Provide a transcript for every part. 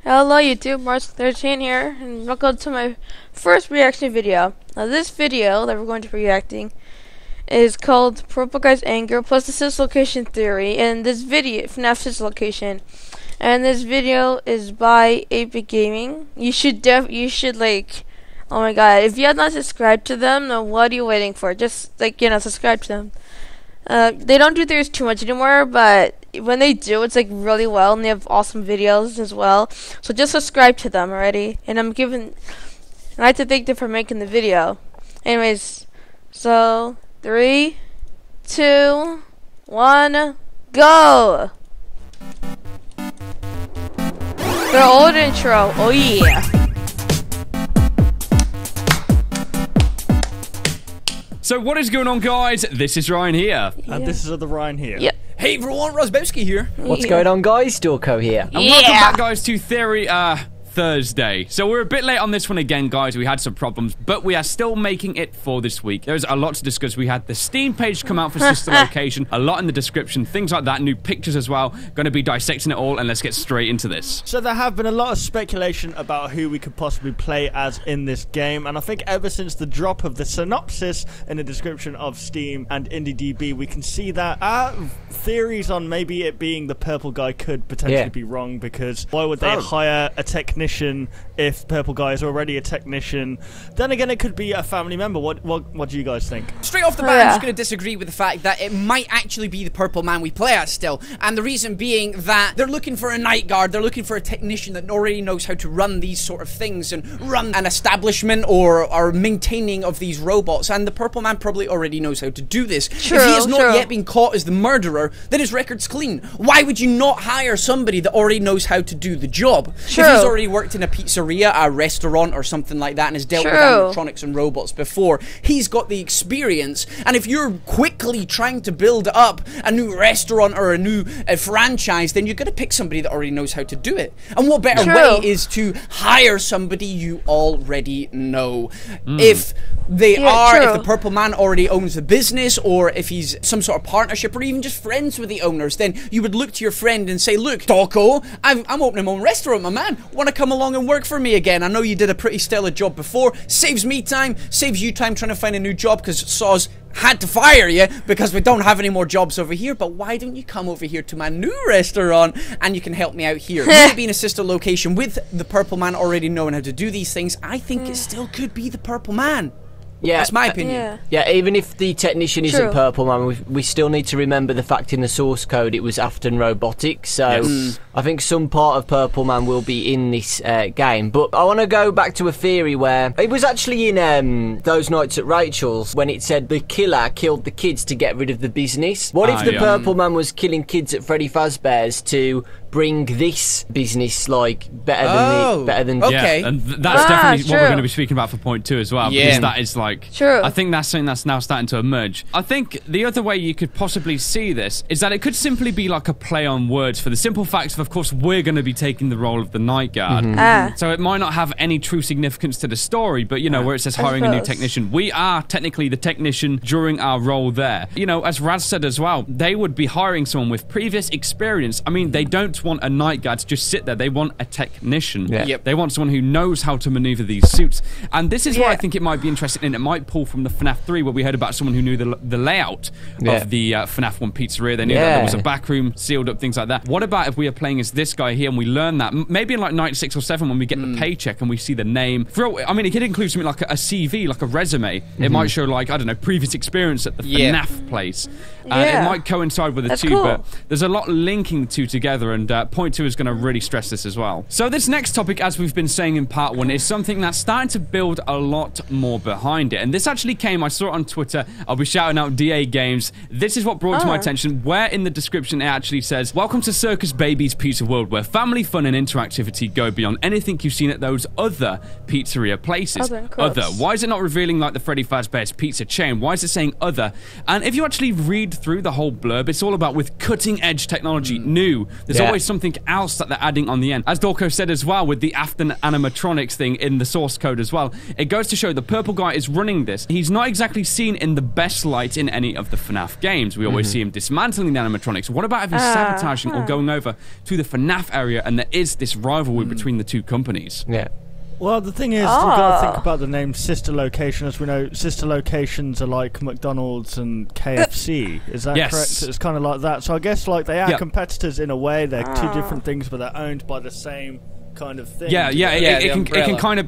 Hello YouTube, Mars13 here, and welcome to my first reaction video. Now this video that we're going to be reacting is called Purple Guy's Anger plus the Dislocation Theory, and this video, FNAF Dislocation. And this video is by 8-Bit Gaming. You should like, oh my god, if you have not subscribed to them, then what are you waiting for? Just like, subscribe to them. They don't do theories too much anymore, but when they do, it's like really well, and they have awesome videos as well. So just subscribe to them already. And I'd like to thank them for making the video. Anyways, so 3, 2, 1, go! Their old intro. Oh yeah. So what is going on, guys? This is Ryan here. And this is the Ryan here. Yep. Hey everyone, Razzbowski here. What's going on, guys? Dawko here. And welcome back, guys, to Theory Thursday. So we're a bit late on this one again, guys. We had some problems, but we are still making it for this week. There's a lot to discuss. We had the Steam page come out for Sister Location, a lot in the description, things like that, new pictures as well. Going to be dissecting it all, and let's get straight into this. So there have been a lot of speculation about who we could possibly play as in this game, and I think ever since the drop of the synopsis in the description of Steam and IndieDB, we can see that our theories on maybe it being the purple guy could potentially be wrong, because why would they hire a technician if purple guy is already a technician? Then again, it could be a family member. What do you guys think? Straight off the bat, I'm just going to disagree with the fact that it might actually be the purple man we play as still. And the reason being that they're looking for a night guard, they're looking for a technician that already knows how to run these sort of things and run an establishment or maintaining of these robots. And the purple man probably already knows how to do this. True, if he has not yet been caught as the murderer, then his record's clean. Why would you not hire somebody that already knows how to do the job? If he's already worked in a pizzeria, a restaurant, or something like that, and has dealt with animatronics and robots before, he's got the experience. And if you're quickly trying to build up a new restaurant or a new franchise, then you're going to pick somebody that already knows how to do it. And what better way is to hire somebody you already know? If they if the purple man already owns the business, or if he's some sort of partnership, or even just friends with the owners, then you would look to your friend and say, look, Dawko, I'm opening my own restaurant, my man. Want to come along and work for me again? I know you did a pretty stellar job before. Saves me time, saves you time trying to find a new job, because Saws had to fire you because we don't have any more jobs over here. But why don't you come over here to my new restaurant and you can help me out here? Maybe being a sister location with the purple man already knowing how to do these things, I think it still could be the purple man. Yeah, that's my opinion. Yeah, even if the technician isn't purple man, we still need to remember the fact in the source code it was Afton Robotics, so I think some part of Purple Man will be in this game. But I want to go back to a theory where it was actually in Those Nights at Rachel's, when it said the killer killed the kids to get rid of the business. What if the Purple Man was killing kids at Freddy Fazbear's to bring this business like better than and that's definitely what we're going to be speaking about for point 2 as well, because that is like I think that's something that's now starting to emerge. I think the other way you could possibly see this is that it could simply be like a play on words, for the simple fact of course we're going to be taking the role of the night guard, so it might not have any true significance to the story, but where it says hiring a new technician, we are technically the technician during our role there. As Raz said as well, they would be hiring someone with previous experience. I mean, they don't want a night guard to just sit there. They want a technician. They want someone who knows how to maneuver these suits. And this is why I think it might be interesting, and it might pull from the FNAF 3, where we heard about someone who knew the layout of the FNAF 1 pizzeria. They knew that there was a back room, sealed up, things like that. What about if we are playing as this guy here and we learn that? Maybe in like night 6 or 7 when we get the paycheck and we see the name. I mean, it could include something like a CV, like a resume. It might show like, I don't know, previous experience at the FNAF place. It might coincide with the two, but there's a lot linking the two together, and point 2 is going to really stress this as well. So this next topic, as we've been saying in part 1, is something that's starting to build a lot more behind it. And this actually came, I saw it on Twitter, I'll be shouting out DA Games. This is what brought to my attention, where in the description it actually says, welcome to Circus Baby's Pizza World, where family fun and interactivity go beyond anything you've seen at those other pizzeria places. Other. Why is it not revealing like the Freddy Fazbear's pizza chain? Why is it saying other? And if you actually read through the whole blurb, it's all about with cutting edge technology, new. There's always is something else that they're adding on the end. As Dawko said as well, with the Afton animatronics thing in the source code as well, it goes to show the purple guy is running this. He's not exactly seen in the best light in any of the FNAF games. We always see him dismantling the animatronics. What about if he's sabotaging or going over to the FNAF area and there is this rivalry between the two companies? Yeah. Well, the thing is, we've got to think about the name sister location. As we know, sister locations are like McDonald's and KFC. Is that correct? It's kind of like that. So I guess like they are competitors in a way. They're two different things, but they're owned by the same kind of thing. It can kind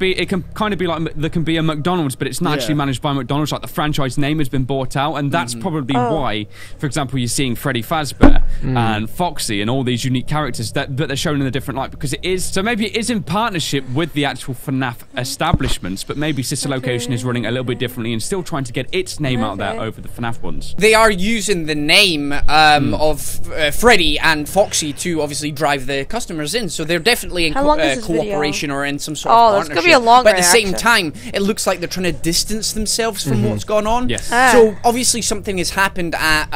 of be like there can be a McDonald's, but it's not actually managed by McDonald's. Like the franchise name has been bought out, and that's probably why, for example, you're seeing Freddy Fazbear and Foxy and all these unique characters that they're shown in a different light, because it is. So maybe it is in partnership with the actual FNAF establishments, but maybe Sister Location is running a little bit differently and still trying to get its name out there over the FNAF ones. They are using the name of Freddy and Foxy to obviously drive the customers in, so they're definitely in cooperation or in some sort of partnership. That's gonna be a long but at the same time, it looks like they're trying to distance themselves from what's gone on. Yes. So obviously something has happened at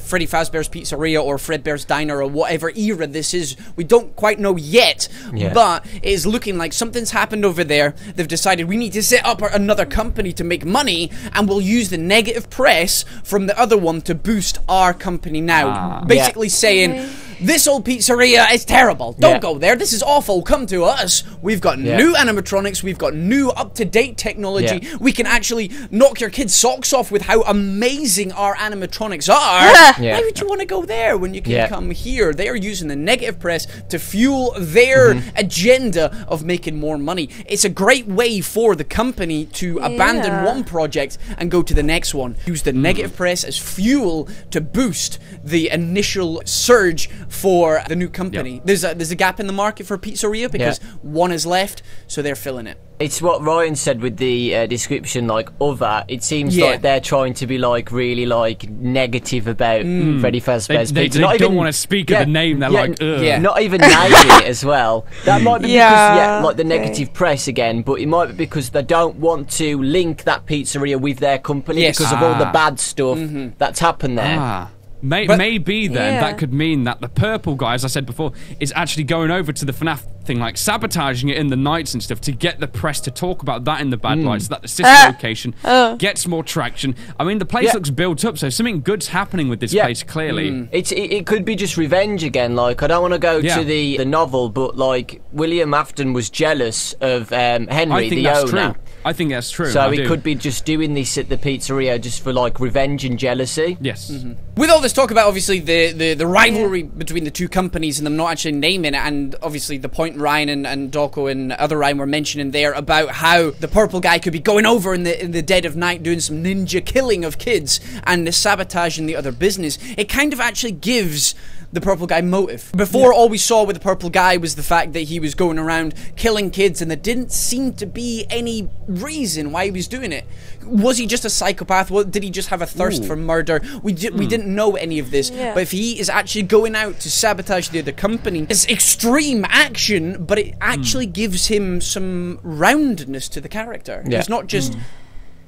Freddy Fazbear's Pizzeria or Fredbear's Diner or whatever era this is. We don't quite know yet, but it is looking like something's happened over there. They've decided we need to set up another company to make money, and we'll use the negative press from the other one to boost our company now. Basically saying, this old pizzeria is terrible. Don't go there. This is awful. Come to us. We've got new animatronics. We've got new up-to-date technology. We can actually knock your kids' socks off with how amazing our animatronics are. Why would you want to go there when you can come here? They are using the negative press to fuel their agenda of making more money. It's a great way for the company to abandon one project and go to the next one. Use the negative press as fuel to boost the initial surge for the new company. There's a gap in the market for Pizzeria because one is left, so they're filling it. It's what Ryan said with the description, like, other. It seems like they're trying to be, like, really, like, negative about Freddy Fazbear's Pizza. They don't want to speak of the name. They're like, ugh. Not even naming it as well. That might be because, like, the negative press again, but it might be because they don't want to link that pizzeria with their company because of all the bad stuff that's happened there. Maybe then that could mean that the purple guy, as I said before, is actually going over to the FNAF thing, like sabotaging it in the nights and stuff to get the press to talk about that in the bad light, so that the sister location gets more traction. I mean, the place looks built up, so something good's happening with this place, clearly. It could be just revenge again. Like, I don't want to go to the novel, but, like, William Afton was jealous of Henry, the owner. I think that's true. So he could be just doing this at the pizzeria just for, like, revenge and jealousy. Yes. With all this talk about, obviously, the rivalry between the two companies and them not actually naming it, and obviously the point Ryan and Dawko and other Ryan were mentioning there about how the purple guy could be going over in the dead of night doing some ninja killing of kids and sabotaging the other business, it kind of actually gives the purple guy motive. Before, all we saw with the purple guy was the fact that he was going around killing kids, and there didn't seem to be any reason why he was doing it. Was he just a psychopath? Did he just have a thirst for murder? We didn't know any of this. But if he is actually going out to sabotage the other company, it's extreme action, but it actually gives him some roundness to the character. It's not just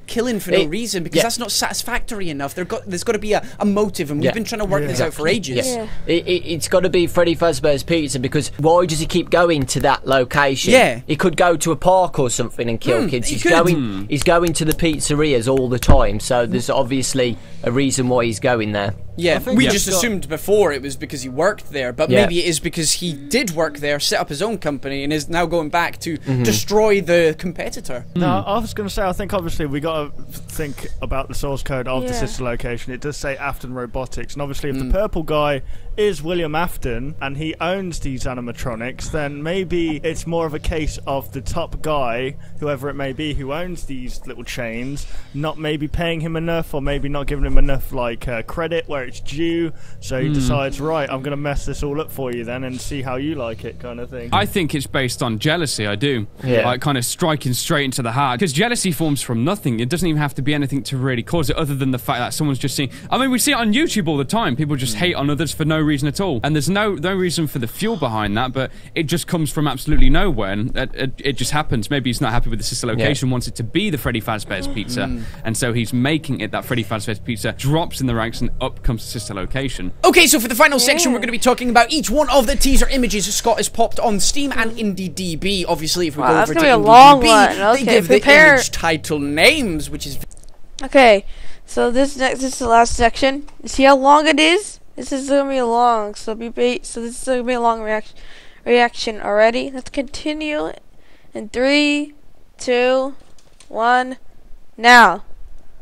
killing for no reason, because that's not satisfactory enough. There's got to be a motive, and we've been trying to work this out for ages. It's got to be Freddy Fazbear's Pizza, because why does he keep going to that location? He could go to a park or something and kill kids. He's going to the pizzerias all the time, so there's obviously a reason why he's going there. We just assumed before it was because he worked there, but maybe it is because he did work there, set up his own company, and is now going back to destroy the competitor. Now, I was going to say, I think obviously we got to think about the source code of the sister location. It does say Afton Robotics, and obviously if the purple guy is William Afton and he owns these animatronics, then maybe it's more of a case of the top guy, whoever it may be, who owns these little chains, not maybe paying him enough, or maybe not giving him enough credit where it's due, so he decides, right, I'm going to mess this all up for you then and see how you like it, kind of thing. I think it's based on jealousy, I do. Like, kind of striking straight into the heart, because jealousy forms from nothing. It doesn't even have to be anything to really cause it, other than the fact that someone's just seeing... I mean, we see it on YouTube all the time. People just hate on others for no reason at all, and there's no reason for the fuel behind that, but it just comes from absolutely nowhere, and it just happens. Maybe he's not happy with the sister location, wants it to be the Freddy Fazbear's Pizza, and so he's making it that Freddy Fazbear's Pizza drops in the ranks, and up comes comes to sister location. Okay, so for the final section, we're going to be talking about each one of the teaser images Scott has popped on Steam and IndieDB. Obviously, if we go over to IndieDB, they give the image title names, which is... Okay, so this is the last section. See how long it is? This is going to be long, so this is going to be a long reaction already. Let's continue in 3, 2, 1, now.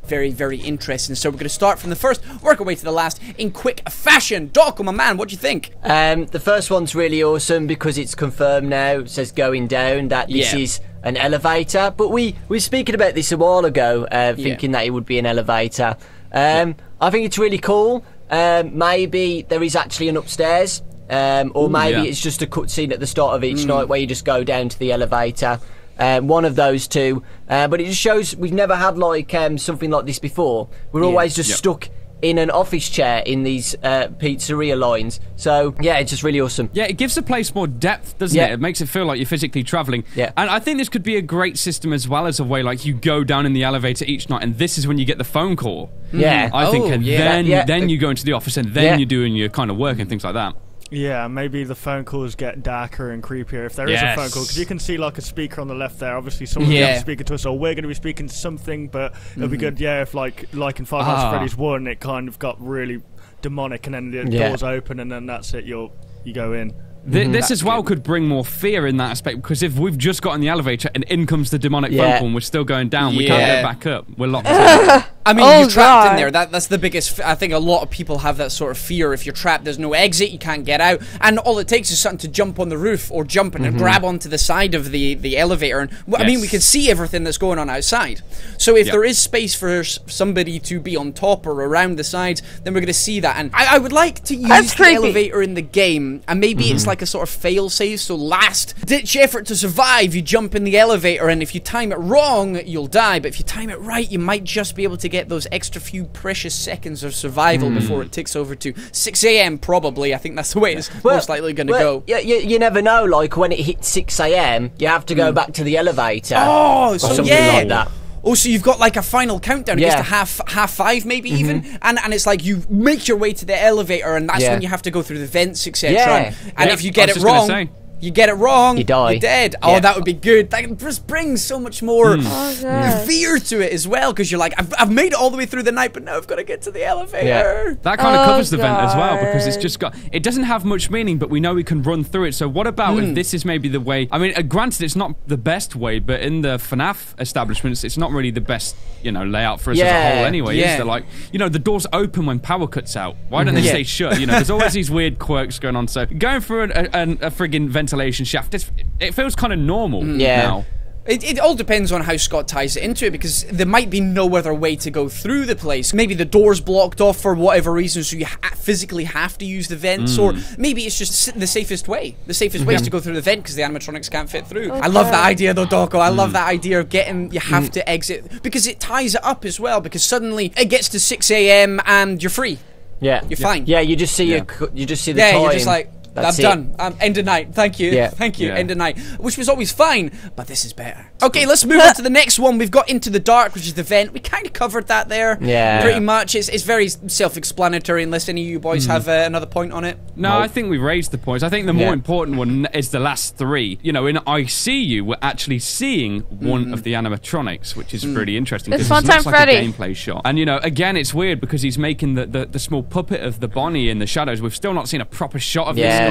Very, very interesting. So we're going to start from the first, work our way to the last in quick fashion. Dawko, my man, what do you think? The first one's really awesome because it's confirmed now. It says going down that this is an elevator. But we were speaking about this a while ago, thinking that it would be an elevator. I think it's really cool. Maybe there is actually an upstairs, or maybe it's just a cutscene at the start of each night where you just go down to the elevator. One of those two, but it just shows we've never had like something like this before. We're always just stuck in an office chair in these pizzeria lines. So yeah, it's just really awesome. Yeah, it gives the place more depth, doesn't it? It makes it feel like you're physically traveling. Yeah. And I think this could be a great system as well, as a way like you go down in the elevator each night, and this is when you get the phone call. Yeah. I think, and then you go into the office, and then you're doing your kind of work and things like that. Yeah, maybe the phone calls get darker and creepier if there is a phone call, because you can see like a speaker on the left there. Obviously, someone's going to be speaking to us, or we're going to be speaking to something. But it'll be good, if like in Five Nights at Freddy's 1, it kind of got really demonic, and then the doors open, and then that's it. You go in. This as well could bring more fear in that aspect, because if we've just got in the elevator and in comes the demonic phone call and we're still going down, we can't go back up. We're locked in. I mean, you're trapped in there. That's the biggest... I think a lot of people have that sort of fear. If you're trapped, there's no exit, you can't get out, and all it takes is something to jump on the roof or jump and grab onto the side of the elevator. And I mean, we can see everything that's going on outside. So if there is space for somebody to be on top or around the sides, then we're going to see that. And I would like to use the elevator in the game, and maybe it's like a sort of fail-safe. So last-ditch effort to survive, you jump in the elevator, and if you time it wrong, you'll die. But if you time it right, you might just be able to get those extra few precious seconds of survival before it ticks over to 6 a.m. probably. I think that's the way it's most likely going to go. Yeah, you never know. Like when it hits 6 a.m., you have to go back to the elevator. Oh, so something like that. Oh, so you've got like a final countdown. It gets to half 5 maybe even, and it's like you make your way to the elevator, and that's when you have to go through the vents, etc. And if you get it wrong, you get it wrong, you die. You're dead. Oh, that would be good. That just brings so much more fear to it as well, because you're like, I've made it all the way through the night, but now I've got to get to the elevator. That kind of covers the vent as well, because it's just got... It doesn't have much meaning, but we know we can run through it. So what about if this is maybe the way... I mean, granted, it's not the best way, but in the FNAF establishments, it's not really the best, layout for us as a whole anyway, is there? Like, the doors open when power cuts out. Why don't they stay shut? There's always these weird quirks going on. So going through a friggin' ventilation shaft, it feels kind of normal now. It all depends on how Scott ties it into it, because there might be no other way to go through the place. Maybe the door's blocked off for whatever reason, so you physically have to use the vents, or maybe it's just the safest way. The safest way is to go through the vent because the animatronics can't fit through. I love that idea though, Dawko. I love that idea of you have to exit, because it ties it up as well, because suddenly it gets to 6 a.m. and you're free. Yeah. You're fine. Yeah, you just see the time. You're just like, I'm done. End of night. Thank you. Thank you. End of night. Which was always fine, but this is better. Okay, let's move on to the next one. We've got Into the Dark, which is the vent. We kind of covered that there. Yeah. Pretty much. It's very self-explanatory, unless any of you boys have another point on it. No, I think we've raised the points. I think the more important one is the last three. In I See You, we're actually seeing one of the animatronics, which is really interesting. It's Fun Time Freddy. Like a gameplay shot. And, again, it's weird because he's making the small puppet of the Bonnie in the shadows. We've still not seen a proper shot of this guy.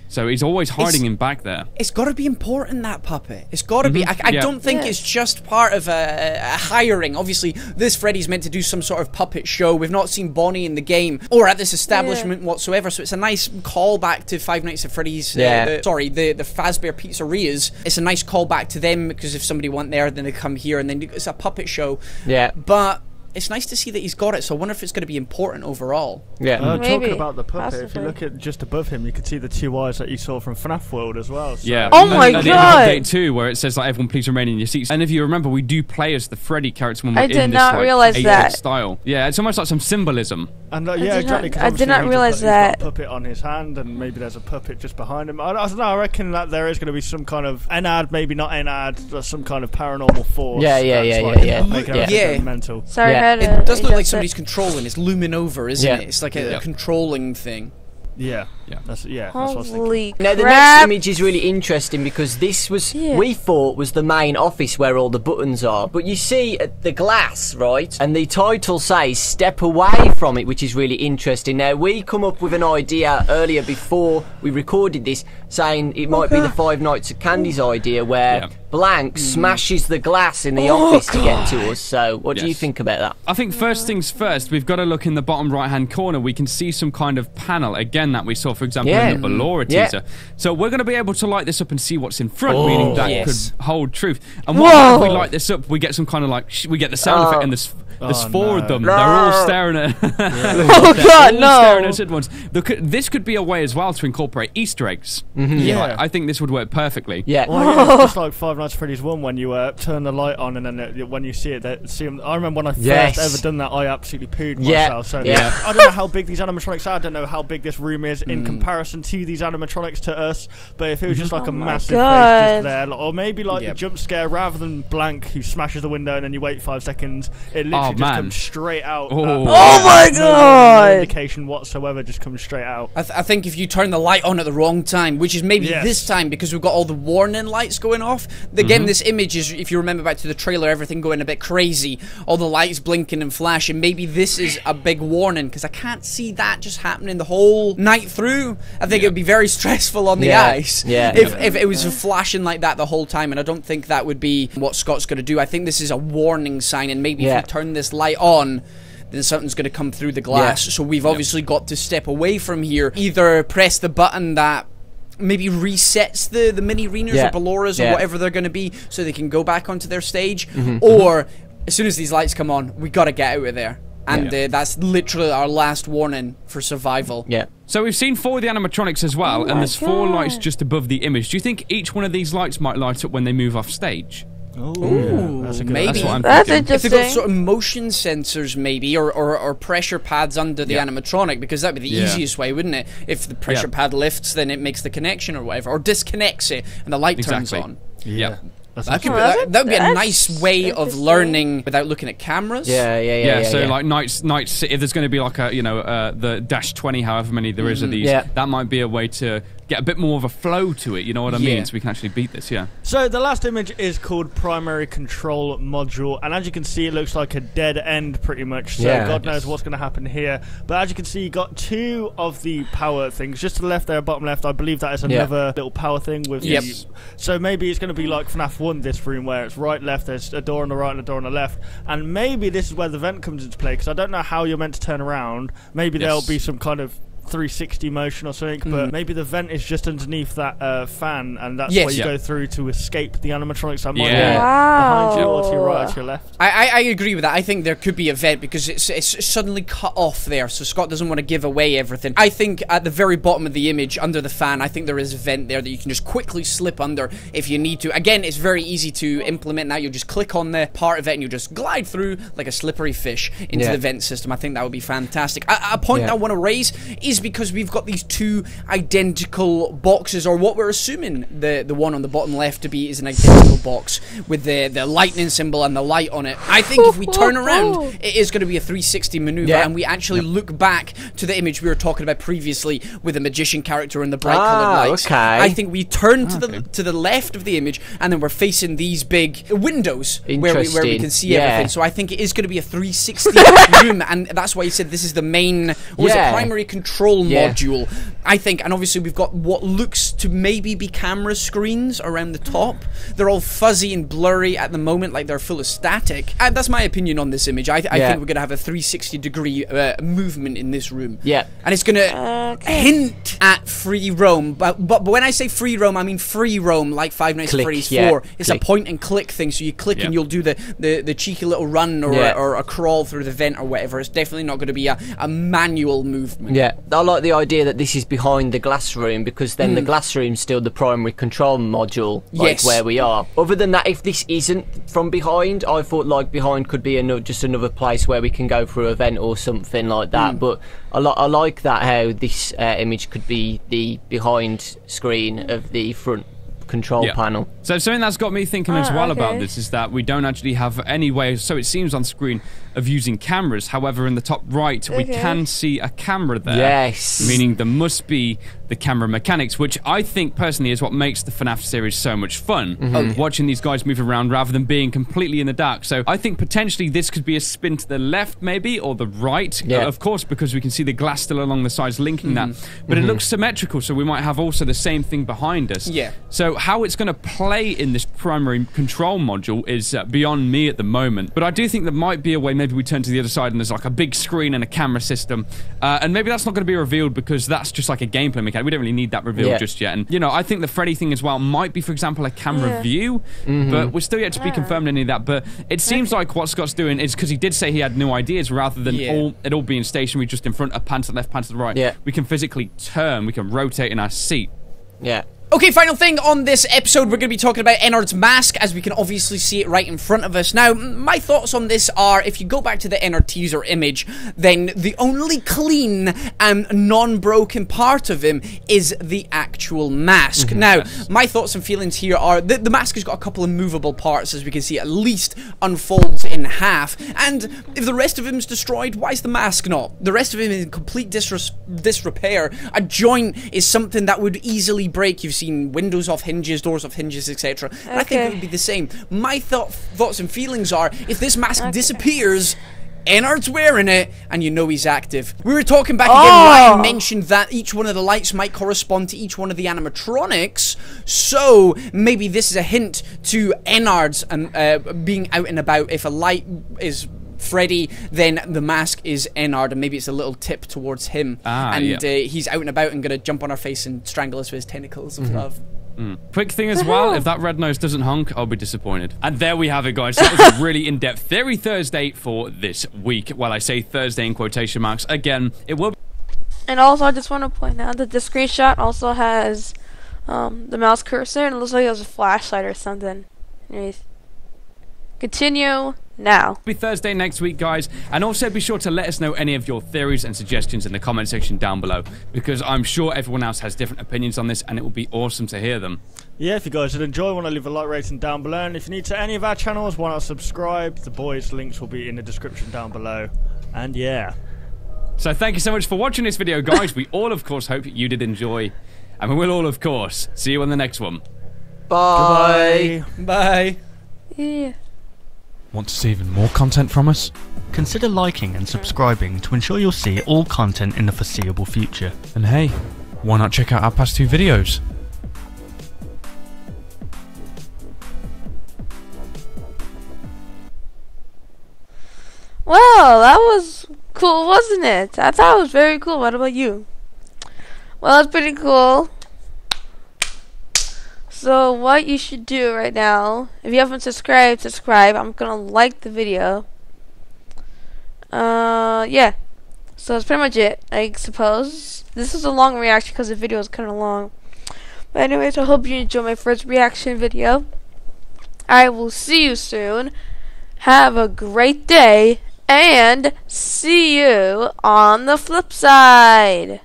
So he's always hiding him back there. It's got to be important, that puppet. It's got to be. I don't think it's just part of a hiring. Obviously, this Freddy's meant to do some sort of puppet show. We've not seen Bonnie in the game or at this establishment whatsoever. So it's a nice callback to Five Nights at Freddy's. The Fazbear Pizzerias. It's a nice callback to them, because if somebody went there, then they come here, and then it's a puppet show. Yeah. But it's nice to see that he's got it, so I wonder if it's going to be important overall. Yeah. Talking about the puppet, if you look at just above him, you can see the 2 eyes that you saw from FNAF World as well. So. Yeah. Oh my god! Update 2, where it says like, everyone please remain in your seats. And if you remember, we do play as the Freddy character when we're in this realize like, that. style. Yeah, it's almost like some symbolism. And yeah, exactly. I did not realize that. He's got a puppet on his hand, and maybe there's a puppet just behind him. I don't know. I reckon that there is going to be some kind of NAD, maybe not NAD, some kind of paranormal force. Yeah. Mental. Sorry, it does look like somebody's controlling. It's looming over, isn't it? It's like a controlling thing. Yeah. That's what I was thinking. Now the next image is really interesting because this was we thought was the main office where all the buttons are, but you see the glass, right? And the title says "Step away from it," which is really interesting. Now we come up with an idea earlier before we recorded this, saying it might be the Five Nights at Candy's idea where Blank smashes the glass in the office to get to us. So what do you think about that? I think first things first, we've got to look in the bottom right hand corner. We can see some kind of panel again that we saw, for example, in the Ballora teaser. So we're going to be able to light this up and see what's in front, meaning that could hold truth. And if we light this up, we get some kind of we get the sound effect, and there's four of them. They're all staring at. Oh God, no! Staring at us at once. This could be a way as well to incorporate Easter eggs. I think this would work perfectly. Well, it's just like Five Nights at Freddy's 1 when you turn the light on and then when you see it, I remember when I first ever done that, I absolutely pooed myself. So I don't know how big these animatronics are. I don't know how big this room is in comparison to these animatronics to us. But if it was just like a massive place just there, or maybe like the jump scare rather than Blank who smashes the window and then you wait 5 seconds, it literally just comes straight out. Oh my God! No indication whatsoever, just comes straight out. I think if you turn the light on at the wrong time, which is maybe this time because we've got all the warning lights going off. Again, this image is, if you remember back to the trailer, everything going a bit crazy, all the lights blinking and flashing. Maybe this is a big warning because I can't see that just happening the whole night through. I think it would be very stressful on the eyes if it was flashing like that the whole time, and I don't think that would be what Scott's going to do. I think this is a warning sign, and maybe if we turn this light on, then something's going to come through the glass. So we've obviously got to step away from here. Either press the button that maybe resets the mini arenas or Balloras or whatever they're going to be so they can go back onto their stage, or as soon as these lights come on, we got to get out of there. And that's literally our last warning for survival. So we've seen 4 of the animatronics as well, and there's 4 lights just above the image. Do you think each one of these lights might light up when they move off stage? Ooh, that's a good maybe. That's interesting. If they've got sort of motion sensors, maybe, or pressure pads under the animatronic, because that'd be the easiest way, wouldn't it? If the pressure pad lifts, then it makes the connection or whatever, or disconnects it, and the light turns on. That would be a nice way of learning without looking at cameras. So like nights, if there's going to be like a the -20, however many there is of these, that might be a way to get a bit more of a flow to it. You know what I mean? So we can actually beat this. So the last image is called Primary Control Module, and as you can see, it looks like a dead end pretty much. So God knows what's going to happen here. But as you can see, you got 2 of the power things just to the left there, bottom left. I believe that is another little power thing with. So maybe it's going to be like FNAF 1. This room where it's right, left, there's a door on the right and a door on the left, and maybe this is where the vent comes into play, because I don't know how you're meant to turn around. Maybe there'll be some kind of 360 motion or something, but maybe the vent is just underneath that fan, and that's where you go through to escape the animatronics. That might be behind you or to your right or to your left. I agree with that. I think there could be a vent because it's suddenly cut off there, so Scott doesn't want to give away everything. I think at the very bottom of the image, under the fan, I think there is a vent there that you can just quickly slip under if you need to. Again, it's very easy to implement now. You'll just click on the part of it and you just glide through like a slippery fish into the vent system. I think that would be fantastic. A point I want to raise is because we've got these 2 identical boxes, or what we're assuming the one on the bottom left to be is an identical box with the lightning symbol and the light on it. I think if we turn around, it is going to be a 360 maneuver, and we actually look back to the image we were talking about previously with the magician character and the bright coloured lights. I think we turn to the left of the image, and then we're facing these big windows where we can see everything. So I think it is going to be a 360 room, and that's why you said this is the main, primary control module. I think, and obviously we've got what looks to maybe be camera screens around the top. They're all fuzzy and blurry at the moment, like they're full of static. And that's my opinion on this image. I think we're going to have a 360-degree movement in this room. And it's going to hint at free roam. But when I say free roam, I mean free roam, like Five Nights at Freddy's 4. It's a point-and-click thing, so you click and you'll do the cheeky little run or a crawl through the vent or whatever. It's definitely not going to be a manual movement. I like the idea that this is behind the glass room, because then the glass room's still the primary control module, like where we are. Other than that, if this isn't from behind, I thought like behind could be just another place where we can go through a vent or something like that. But I like that, how this image could be the behind screen of the front control panel. So something that's got me thinking as well about this is that we don't actually have any way, so it seems on screen, of using cameras. However, in the top right, we can see a camera there. Yes. Meaning there must be the camera mechanics, which I think personally is what makes the FNAF series so much fun. Watching these guys move around rather than being completely in the dark. So I think potentially this could be a spin to the left maybe, or the right. Of course, because we can see the glass still along the sides linking that. But it looks symmetrical, so we might have also the same thing behind us. So how it's going to play in this primary control module is beyond me at the moment. But I do think there might be a way, maybe we turn to the other side and there's like a big screen and a camera system. And maybe that's not going to be revealed because that's just like a gameplay mechanic. We don't really need that revealed just yet. And, you know, I think the Freddy thing as well might be, for example, a camera view. But we're still yet to be confirmed any of that. But it seems like what Scott's doing is, because he did say he had new ideas, rather than it all being stationary just in front, a pan to the left, pan to the right. We can physically turn, we can rotate in our seat. Okay, final thing on this episode, we're going to be talking about Ennard's mask, as we can obviously see it right in front of us. Now, my thoughts on this are, if you go back to the Ennard teaser image, then the only clean and non-broken part of him is the actual mask. Now, my thoughts and feelings here are, the mask has got a couple of movable parts, as we can see, at least unfolds in half. And if the rest of him's destroyed, why is the mask not? The rest of him is in complete disrepair. A joint is something that would easily break. You've seen windows off hinges, doors off hinges, etc. And I think it would be the same. My thoughts and feelings are, if this mask disappears, Ennard's wearing it, and you know he's active. We were talking back again, Ryan mentioned that each one of the lights might correspond to each one of the animatronics, so maybe this is a hint to Ennard's being out and about. If a light is Freddy, then the mask is Ennard, and maybe it's a little tip towards him. He's out and about and gonna jump on our face and strangle us with his tentacles of love. Quick thing as well, if that red nose doesn't honk, I'll be disappointed. And there we have it, guys. That was a really in-depth Theory Thursday for this week. Well, I say Thursday in quotation marks. Again, it will be. And also, I just want to point out that the screenshot also has the mouse cursor, and it looks like it was a flashlight or something. Anyways, continue now. It'll be Thursday next week, guys, and also be sure to let us know any of your theories and suggestions in the comment section down below, because I'm sure everyone else has different opinions on this, and it will be awesome to hear them. Yeah, if you guys did enjoy, want to leave a like rating down below, and if you're new to any of our channels, why not subscribe? The boys' links will be in the description down below, and yeah. So thank you so much for watching this video, guys. We all, of course, hope you did enjoy, and we will all, of course, see you on the next one. Bye. Bye. Yeah. Want to see even more content from us? Consider liking and subscribing to ensure you'll see all content in the foreseeable future. And hey, why not check out our past 2 videos? Well, that was cool, wasn't it? I thought it was very cool. What about you? Well, it's pretty cool. So what you should do right now, if you haven't subscribed, subscribe. I'm gonna like the video. Yeah. So that's pretty much it, I suppose. This is a long reaction because the video is kind of long. But anyways, I hope you enjoyed my first reaction video. I will see you soon. Have a great day, and see you on the flip side.